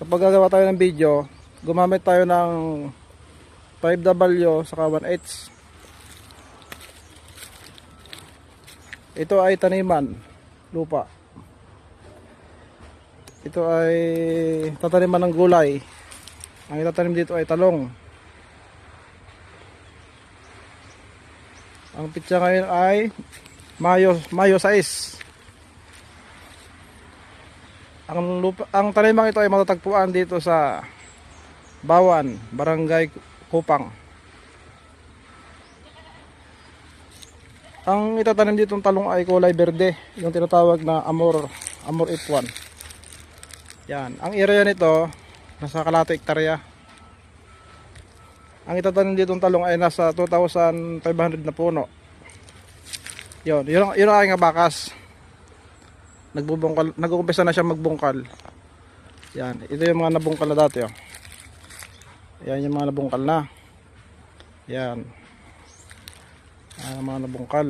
kapag gagawa tayo ng video, gumamit tayo ng 5W saka 1/8. Ito ay taniman, lupa. Ito ay tataniman ng gulay. Ang itatanim dito ay talong. Ang pitsa ngayon ay Mayo 6. Ang tanimang ito ay matatagpuan dito sa Bawan, Barangay Kupang. Ang itatanim dito ng talong ay kulay berde, yung tinatawag na Amor F1. Yan, ang area nito nasa kalahati hektarya. Ang itatanim dito ng talong ay nasa 2,500 na puno. Yun ang aking abakas. Nag-uumpisa na siya magbungkal. Yan, ito yung mga nabungkal na dati, oh. Yan yung mga nabungkal na. Yan. Mga nabungkal.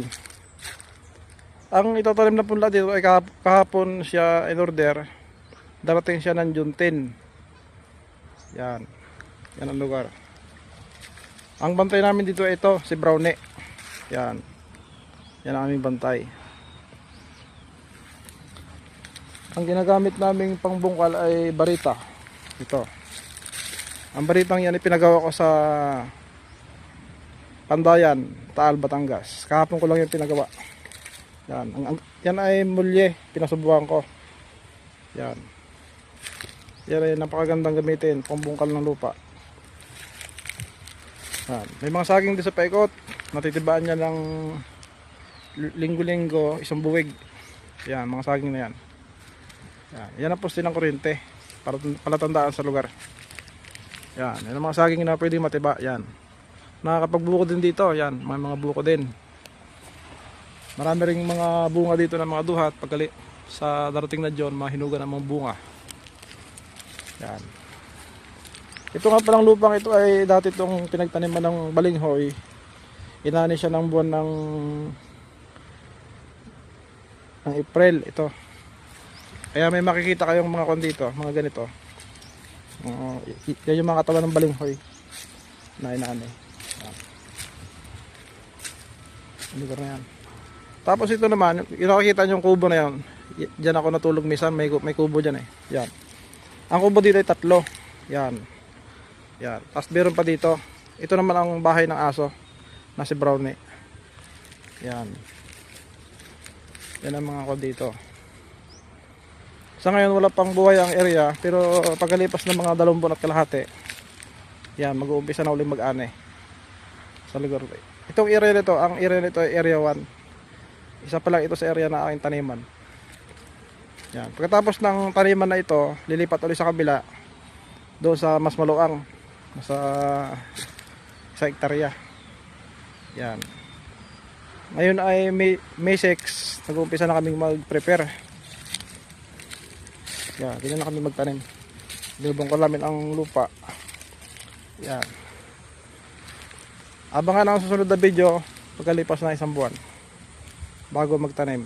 Ang itatanim na punla dito ay kahapon siya in order. Darating siya ng June 10. Yan. Yan ang lugar. Ang bantay namin dito ay ito, si Brownie. Yan. Yan ang aming bantay. Ang ginagamit naming pangbungkal ay barita. Ito. Ang baritang yan ay pinagawa ko sa Pandayan, Taal, Batangas. Kahapon ko lang yung pinagawa. Yan. Yan ay mulye. Pinasubukan ko. Yan. Yan ay napakagandang gamitin. Pangbungkal ng lupa. Yan. May mga saging din sa paikot. Natitibaan niya ng linggo-linggo, isang buwig. Yan, mga saging na yan. Yan ang poste ng kuryente para palatandaan sa lugar. Yan ang mga saging na pwede matiba. Yan. Nakakapagbuko din dito. Yan, may mga buko din. Marami ring mga bunga dito ng mga duhat. Pagkali sa darating na John, mahinugan ng mga bunga. Yan. Ito nga palang lupang ito ay dati itong pinagtaniman ng balinghoy. Inani siya ng buwan ng April. Ito. Kaya may makikita kayong mga kon dito, mga ganito. Yan yung mga katawan ng balinghoy na inaani. Lugar na yan. Tapos ito naman, yung nakikita nyo yung kubo na yan. Diyan ako natulog minsan, may kubo dyan eh. Yan. Ang kubo dito ay 3. Yan. Yan. Tapos meron pa dito. Ito naman ang bahay ng aso na si Brownie. Yan. Yan ang mga ko dito. Sa ngayon wala pang buhay ang area, pero pagkalipas ng mga 2 buwan at kalahati, yan, mag-uumpisa na ulit mag-ani sa lugar. Itong area nito, ang area nito ay area 1. Isa pa lang ito sa area na aking taniman. Yan. Pagkatapos ng taniman na ito, lilipat ulit sa kabila, doon sa mas maluang, sa hektarya. Yan. Ngayon ay May 6, nag-uumpisa na kaming mag-prepare. Yan, ganyan na kami magtanim. Binubong ko namin ang lupa. Yan. Abangan ang susunod na video pagkalipas na 1 buwan bago magtanim.